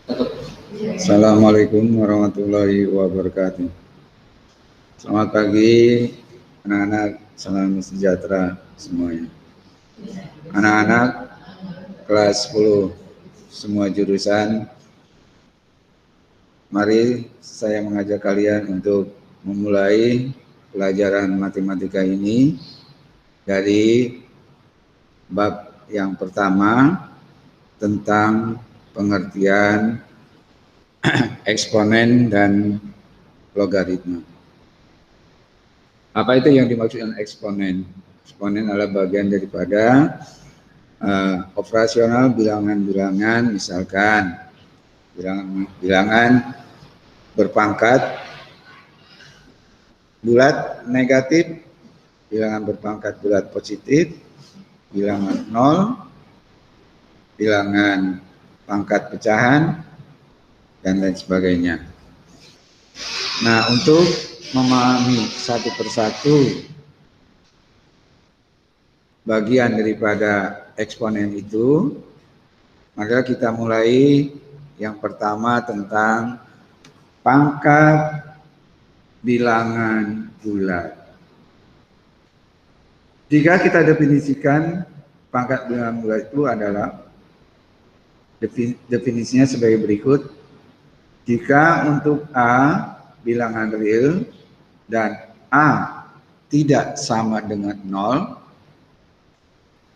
Assalamualaikum warahmatullahi wabarakatuh. Selamat pagi, anak-anak. Salam sejahtera semuanya. Anak-anak kelas 10, semua jurusan, mari saya mengajak kalian untuk memulai pelajaran matematika ini dari bab yang pertama tentang pengertian eksponen dan logaritma. Apa itu yang dimaksud dengan eksponen? Eksponen adalah bagian daripada operasional bilangan-bilangan, misalkan bilangan berpangkat bulat negatif, bilangan berpangkat bulat positif, bilangan nol, bilangan pangkat pecahan, dan lain sebagainya. Nah, untuk memahami satu persatu bagian daripada eksponen itu, maka kita mulai yang pertama tentang pangkat bilangan bulat. Jika kita definisikan pangkat bilangan bulat itu adalah definisinya sebagai berikut. Jika untuk A bilangan real dan A tidak sama dengan 0,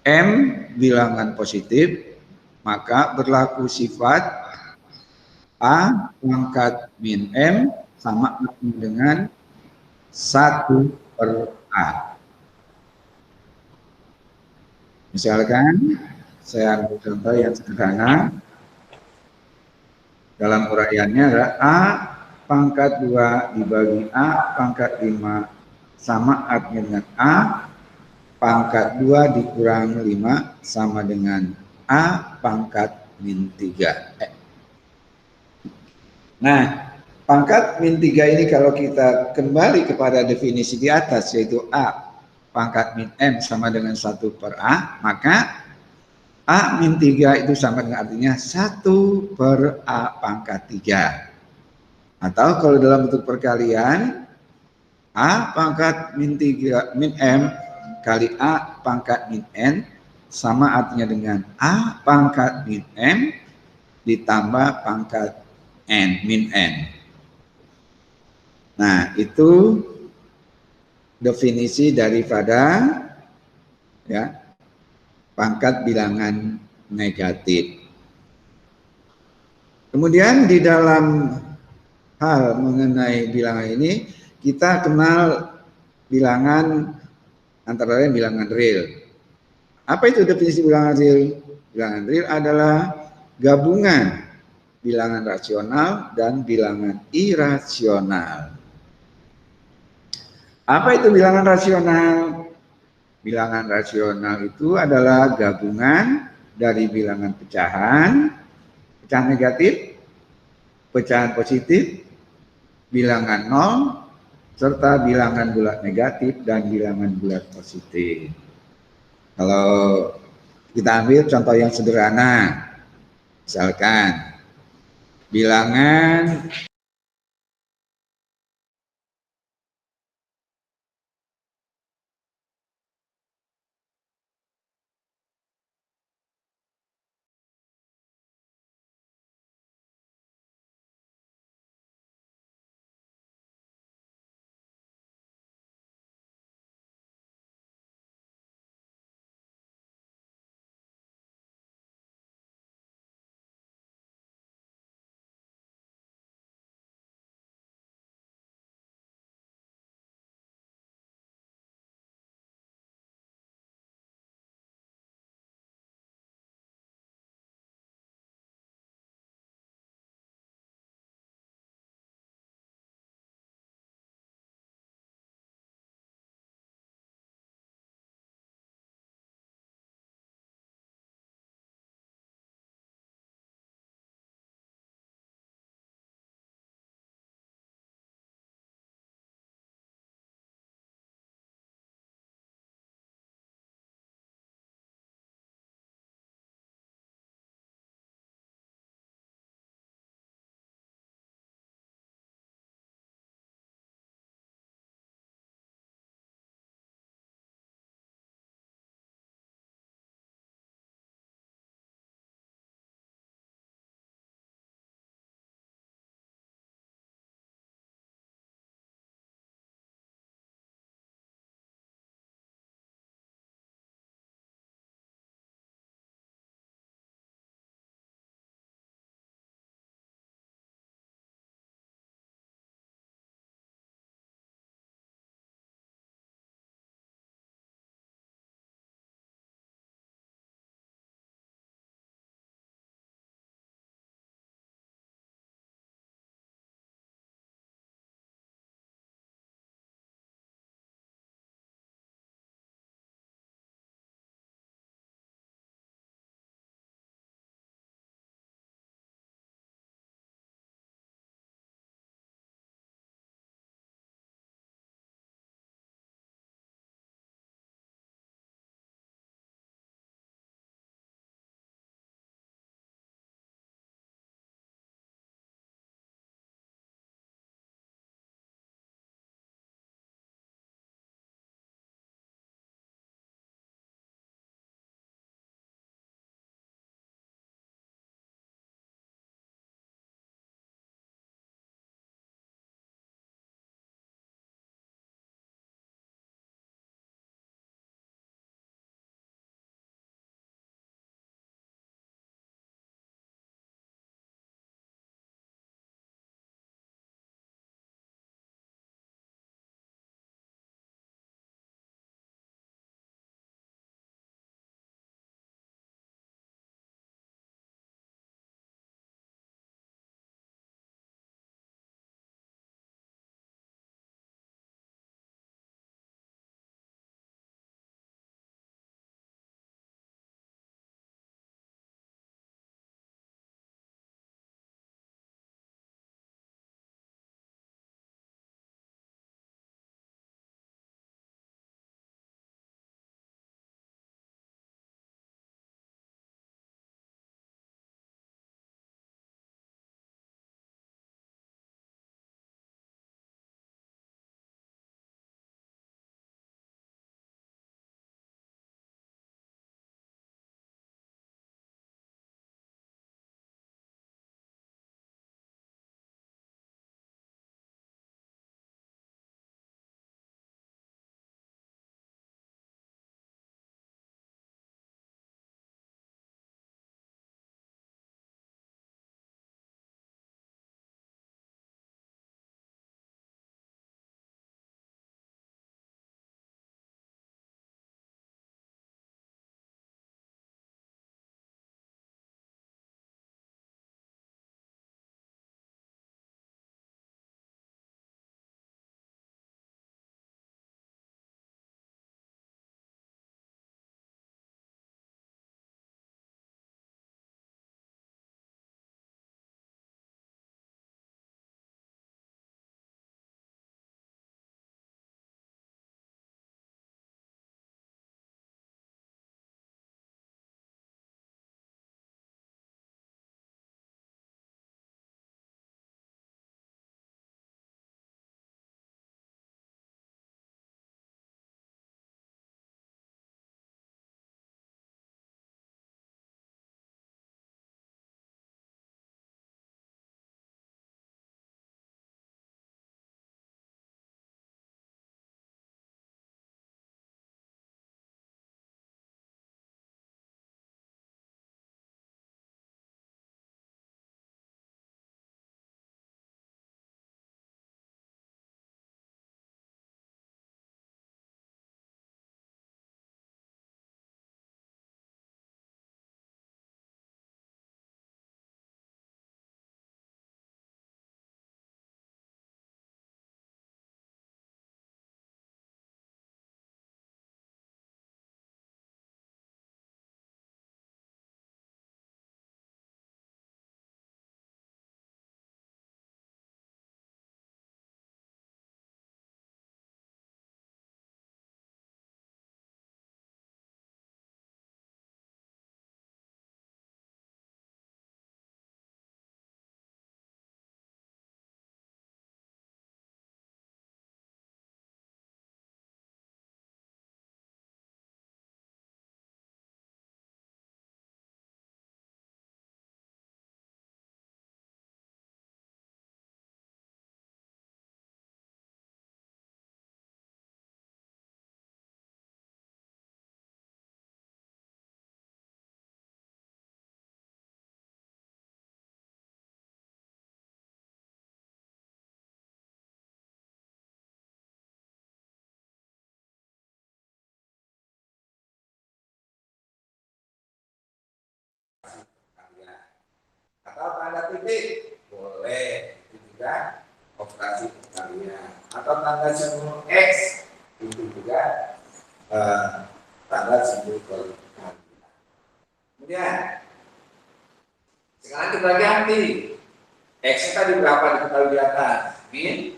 M bilangan positif, maka berlaku sifat A pangkat min M sama dengan 1/A. Misalkan saya ambil contoh yang sederhana. Dalam uraiannya adalah A pangkat 2 dibagi A pangkat 5 sama artinya dengan A pangkat 2 dikurang 5 sama dengan A pangkat min 3. Nah, pangkat min 3 ini kalau kita kembali kepada definisi di atas, yaitu A pangkat min M sama dengan 1/A, maka A min 3 itu sama dengan artinya 1/A pangkat 3. Atau kalau dalam bentuk perkalian, A pangkat min 3 min M kali A pangkat min N sama artinya dengan A pangkat min M ditambah pangkat N min N. Nah, itu definisi daripada ya pangkat bilangan negatif. Kemudian di dalam hal mengenai bilangan ini, kita kenal bilangan antara lain bilangan real. Apa itu definisi bilangan real? Bilangan real adalah gabungan bilangan rasional dan bilangan irasional. Apa itu bilangan rasional? Bilangan rasional itu adalah gabungan dari bilangan pecahan, pecahan negatif, pecahan positif, bilangan nol, serta bilangan bulat negatif dan bilangan bulat positif. Kalau kita ambil contoh yang sederhana, misalkan bilangan titik, boleh. Itu juga operasi perkalian. Atau tanda simbol X, itu juga tanda simbol perkalian. Kemudian, sekarang kita ganti. X tadi berapa diketahui di atas? min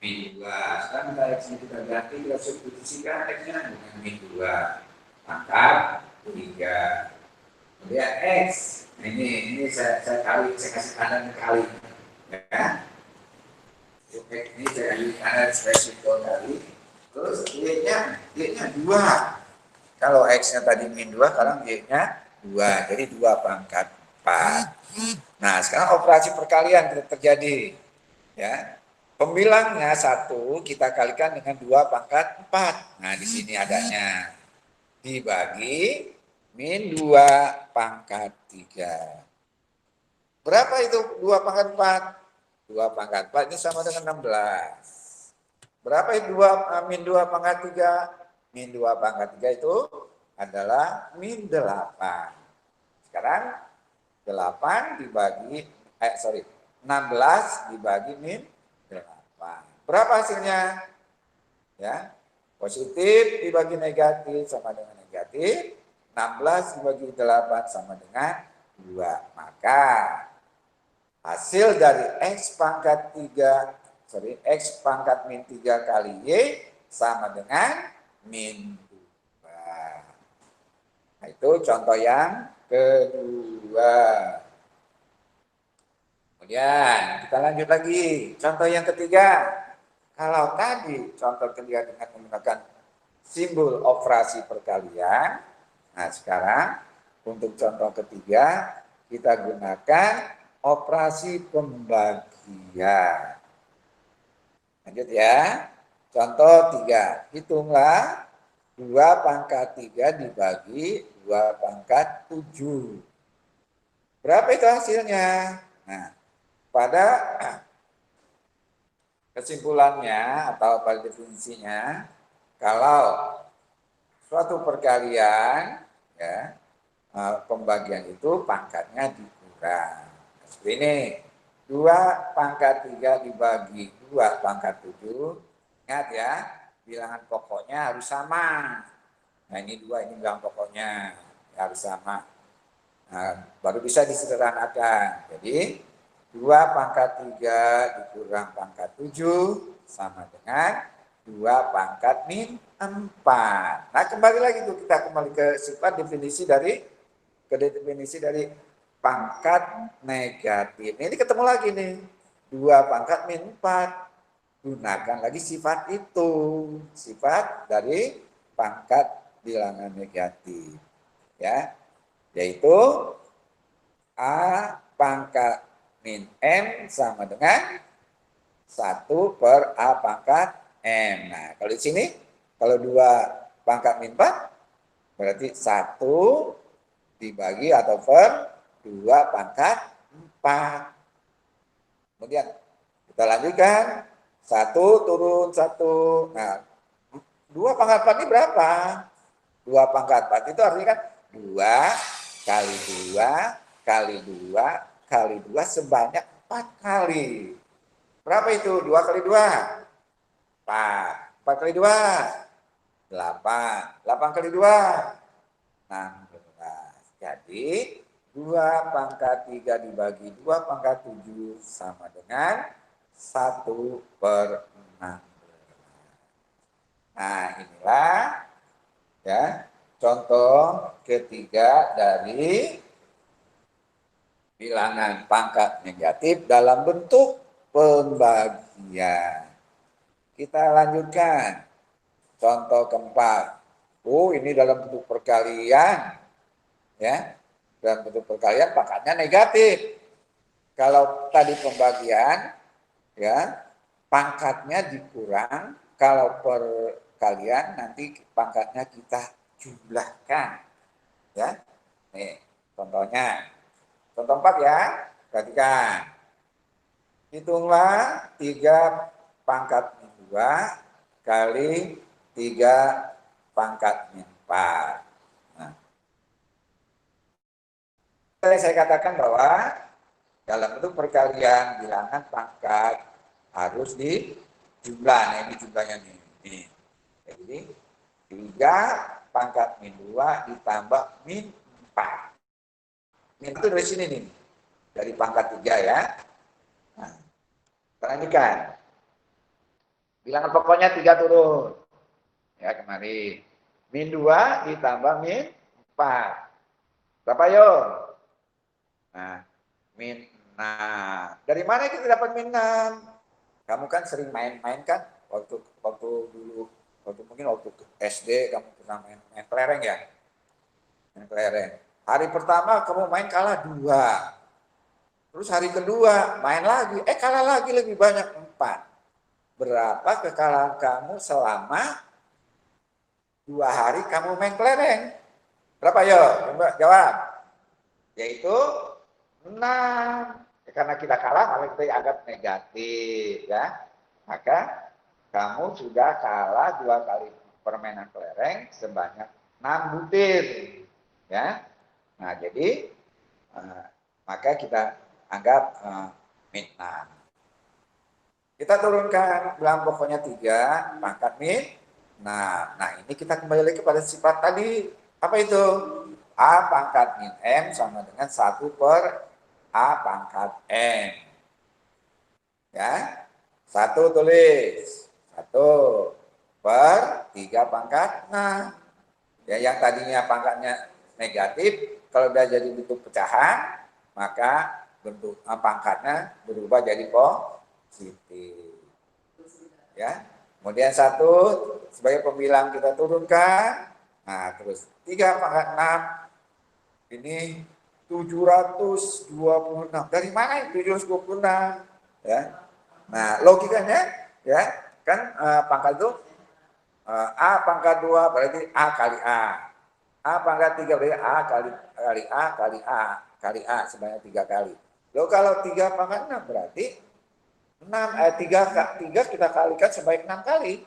2. Sekarang kita ganti, kita substitusikan X-nya dengan min 2. Pangkat 3. Kemudian X. Nah, ini saya kasih kanan kali. Ya. Ini saya kasih kanan spesifik kali. Terus Y-nya 2. Kalau X-nya tadi min 2, sekarang Y-nya 2. Jadi 2 pangkat 4. Nah, sekarang operasi perkalian terjadi. Ya. Pembilangnya 1 kita kalikan dengan 2 pangkat 4. Nah, di sini adanya. Dibagi min 2 pangkat 3. Berapa itu 2 pangkat 4? 2 pangkat 4 ini sama dengan 16. Berapa itu min 2 pangkat 3? Min 2 pangkat 3 itu adalah min 8. Sekarang 8 dibagi, 16 dibagi min 8. Berapa hasilnya? Ya, positif dibagi negatif sama dengan negatif. 16 dibagi 8 sama dengan 2. Maka hasil dari X pangkat 3, X pangkat min 3 kali Y sama dengan min 2. Nah, itu contoh yang kedua. Kemudian kita lanjut lagi. Contoh yang ketiga. Kalau tadi contoh ketiga dengan menggunakan simbol operasi perkalian. Nah, sekarang untuk contoh ketiga kita gunakan operasi pembagian. Lanjut ya. Contoh 3. Hitunglah 2 pangkat 3 dibagi 2 pangkat 7. Berapa itu hasilnya? Nah, pada kesimpulannya atau pada definisinya, kalau suatu perkalian, ya, pembagian itu pangkatnya dikurang. Seperti ini, 2 pangkat 3 dibagi 2 pangkat 7. Ingat ya, bilangan pokoknya harus sama. Nah, ini 2, ini bilangan pokoknya harus sama. Nah, baru bisa disederhanakan. Jadi 2 pangkat 3 dikurang pangkat 7 sama dengan 2 pangkat min 4. Nah, kembali lagi tuh, kita kembali ke sifat definisi dari pangkat negatif. Ini ketemu lagi nih. 2 pangkat min 4. Gunakan lagi sifat itu. Sifat dari pangkat bilangan negatif. Ya. Yaitu A pangkat min M sama dengan 1 per A pangkat M. Nah, kalau di sini, kalau 2 pangkat min 4, berarti 1 dibagi atau per 2 pangkat 4. Kemudian kita lanjutkan, 1 turun 1. Nah, 2 pangkat 4 ini berapa? 2 pangkat 4 itu artinya kan 2 kali 2 kali 2 kali 2 sebanyak 4 kali. Berapa itu? 2 kali 2? 4. 4 kali 2? 8. 8 kali 2? 16. Jadi 2 pangkat 3 dibagi 2 pangkat 7 sama dengan 1 per 16. Nah, inilah ya contoh ketiga dari bilangan pangkat negatif dalam bentuk pembagian. Kita lanjutkan. Contoh keempat. Ini dalam bentuk perkalian. Ya. Dalam bentuk perkalian pangkatnya negatif. Kalau tadi pembagian, ya, pangkatnya dikurang. Kalau perkalian nanti pangkatnya kita jumlahkan. Ya. Nih, contohnya. Contoh 4 ya. Perhatikan. Hitunglah 3 pangkat min 2 kali 3 pangkat min 4. Nah, saya katakan bahwa dalam bentuk perkalian bilangan pangkat harus dijumlah. Nah ini jumlahnya nih. Jadi 3 pangkat min 2 ditambah min 4. Min itu dari sini nih. Dari pangkat 3 ya. Nah, perhatikan. Bilangan pokoknya 3 turun. Ya kemarin. Min 2 ditambah min 4. Berapa yo? Nah, min 6. Dari mana kita dapat min 6? Kamu kan sering main-main kan? Waktu dulu, mungkin waktu SD kamu pernah main kelereng ya? Main kelereng. Hari pertama kamu main kalah 2. Terus hari kedua main lagi, kalah lagi lebih banyak 4. Berapa kekalahan kamu selama 2 hari kamu main kelereng? Berapa yo? Coba jawab. Yaitu 6. Karena kita kalah, maka kita anggap negatif ya. Maka kamu sudah kalah 2 kali permainan kelereng sebanyak 6 butir ya. Nah jadi maka kita anggap min 6. Kita turunkan bilangan pokoknya 3 pangkat min. Nah ini kita kembali lagi kepada sifat tadi. Apa itu? A pangkat min M sama dengan 1 per A pangkat M. Ya. 1 tulis. 1 per 3 pangkat 6. Ya, yang tadinya pangkatnya negatif, kalau udah jadi bentuk pecahan, maka bentuk pangkatnya berubah jadi positif. Ya. Kemudian 1 sebagai pembilang kita turunkan. Nah, terus 3 pangkat 6 ini 726. Dari mana itu 726? Ya. Nah, logikanya ya, kan pangkat itu A pangkat 2 berarti A kali A. A pangkat 3 berarti A kali A kali A kali A sebanyak 3 kali. Loh kalau 3 pangkat 6 berarti 3 kita kalikan sebanyak 6 kali.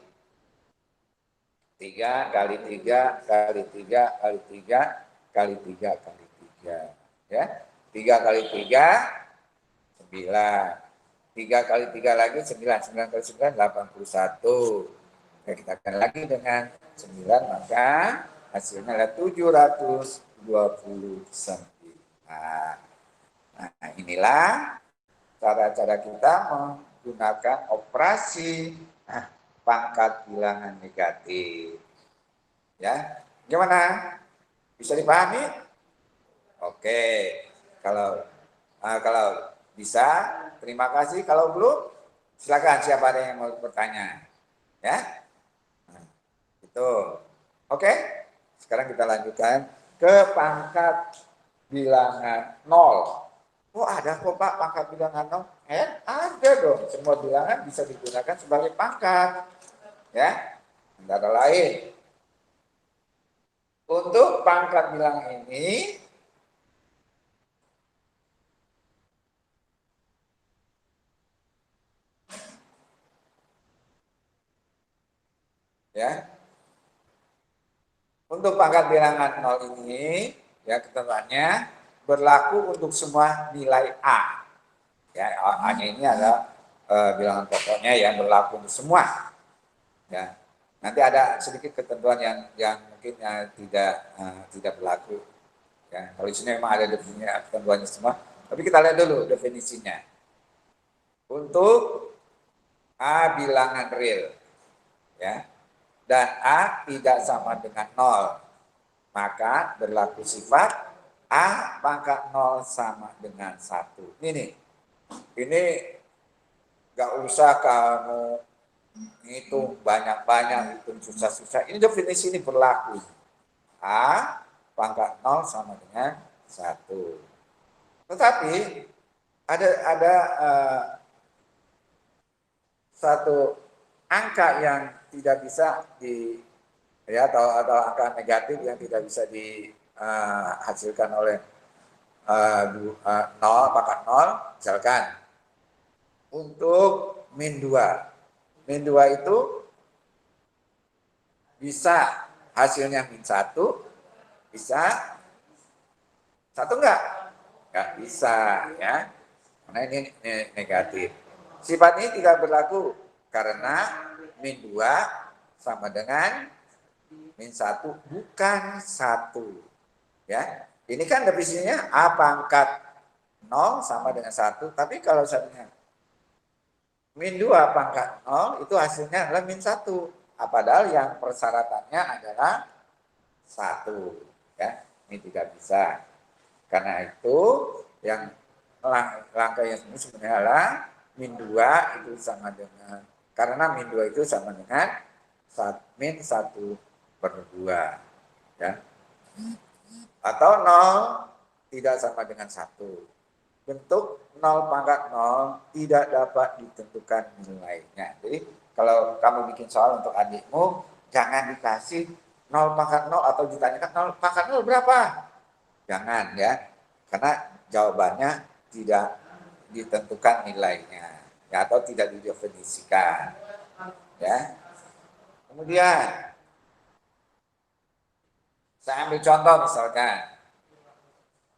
3 kali 3 kali 3 kali 3 kali 3 kali 3 ya. 3 kali 3 9. 3 kali 3 lagi 9. 9 kali 9 81. Ya, kita akan lagi dengan 9 maka hasilnya adalah 729. Nah inilah cara-cara kita menggunakan operasi pangkat bilangan negatif. Ya, gimana? Bisa dipahami? Oke, kalau bisa, terima kasih. Kalau belum, silakan siapa ada yang mau bertanya. Ya, nah, itu. Oke, sekarang kita lanjutkan ke pangkat bilangan 0. Oh ada kok Pak pangkat bilangan 0? Ada dong. Semua bilangan bisa digunakan sebagai pangkat. Ya, antara lain. Untuk pangkat bilangan ini, ya. Untuk pangkat bilangan 0 ini, ya ketentuannya berlaku untuk semua nilai A. Ya, A-nya ini adalah bilangan pokoknya yang berlaku untuk semua. Ya. Nanti ada sedikit ketentuan yang mungkin tidak berlaku. Ya, kalau di sini memang ada definisinya ketentuannya semua, tapi kita lihat dulu definisinya. Untuk A bilangan real, ya, dan A tidak sama dengan 0, maka berlaku sifat A pangkat 0 sama dengan 1. Ini gak usah kamu hitung banyak-banyak, hitung susah-susah. Ini definisi ini berlaku. A pangkat 0 sama dengan 1. Tetapi ada satu angka yang tidak bisa atau angka negatif yang tidak bisa dihasilkan oleh 0 pangkat 0, misalkan untuk min 2. Min 2 itu bisa hasilnya min 1, bisa 1 enggak bisa ya. karena ini negatif. Sifat ini tidak berlaku karena min 2 sama dengan min 1 bukan 1. Ya, ini kan definisinya A pangkat 0 sama dengan 1, tapi kalau misalnya min 2 pangkat 0 itu hasilnya adalah min 1. Padahal yang persyaratannya adalah 1. Ya, ini tidak bisa. Karena itu yang langkah yang sebenarnya adalah min 2 itu sama dengan, karena min 2 itu sama dengan min 1/2. Ya. Atau 0 tidak sama dengan 1. Bentuk 0 pangkat 0 tidak dapat ditentukan nilainya. Jadi kalau kamu bikin soal untuk adikmu, jangan dikasih 0 pangkat 0 atau ditanyakan 0 pangkat 0 berapa. Jangan ya, karena jawabannya tidak ditentukan nilainya ya, atau tidak didefinisikan. Ya. Kemudian saya ambil contoh misalkan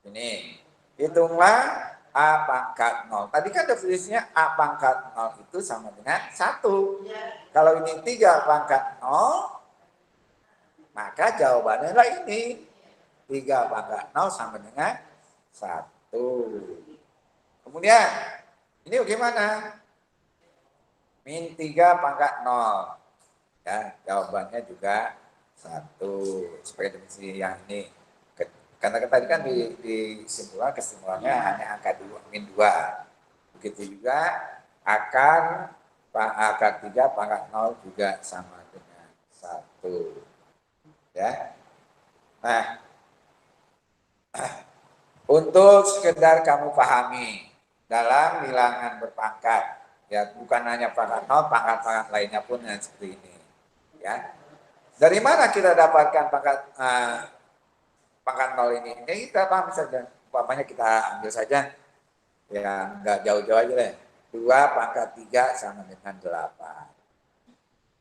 ini, hitunglah A pangkat 0. Tadi kan definisinya A pangkat 0 itu sama dengan 1. Kalau ini 3 pangkat 0, maka jawabannya adalah ini. 3 pangkat 0 sama dengan 1. Kemudian, ini bagaimana? Min 3 pangkat 0. Ya, jawabannya juga 1. Sebagai definisi yang ini. Karena tadi kan di kesimpulannya hanya angka 2, min 2. Begitu juga akar 3 pangkat 0 juga sama dengan 1. Ya. Nah, untuk sekedar kamu pahami dalam bilangan berpangkat, ya bukan hanya pangkat 0, pangkat-pangkat lainnya pun yang seperti ini. Ya. Dari mana kita dapatkan pangkat 0 ini? Ya kita paham saja. Umpamanya kita ambil saja, ya nggak jauh-jauh aja deh. 2 pangkat 3 sama dengan 8.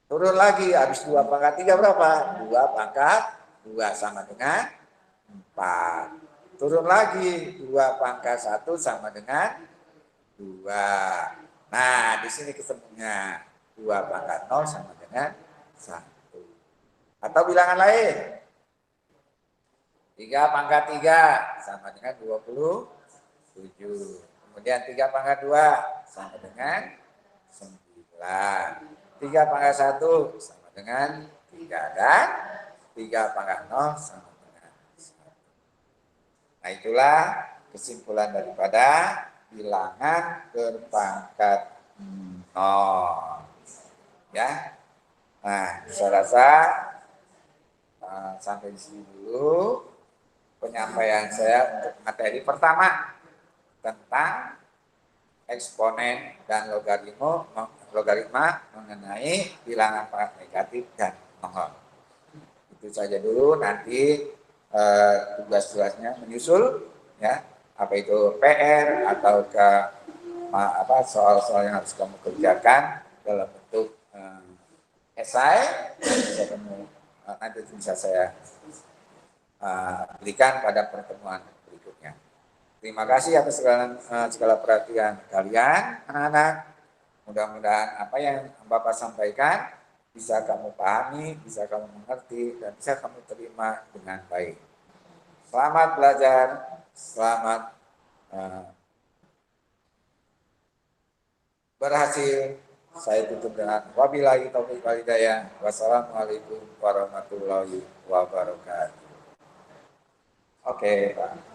Turun lagi, habis 2 pangkat 3 berapa? 2 pangkat 2 sama dengan 4. Turun lagi, 2 pangkat 1 sama dengan 2. Nah, di sini ketemunya 2 pangkat 0 sama dengan 1. Atau bilangan lain, 3 pangkat 3 sama dengan 27. Kemudian 3 pangkat 2 sama dengan 9. 3 pangkat 1 sama dengan 3. Dan 3 pangkat 0 sama dengan 1. Nah, itulah kesimpulan daripada bilangan berpangkat 0. Ya. Nah, saya rasa sampai di sini dulu penyampaian saya untuk materi pertama tentang eksponen dan logaritma mengenai bilangan pangkat negatif dan nol. Itu saja dulu, nanti tugas-tugasnya menyusul ya, apa itu PR atau ke soal-soal yang harus kamu kerjakan dalam bentuk esai, nanti bisa saya berikan pada pertemuan berikutnya. Terima kasih atas segala perhatian kalian, anak-anak. Mudah-mudahan apa yang Bapak sampaikan bisa kamu pahami, bisa kamu mengerti, dan bisa kamu terima dengan baik. Selamat belajar, selamat berhasil. Saya tutup dengan wabillahi taufiq wal hidayah. Wassalamualaikum warahmatullahi wabarakatuh. Oke, Pak.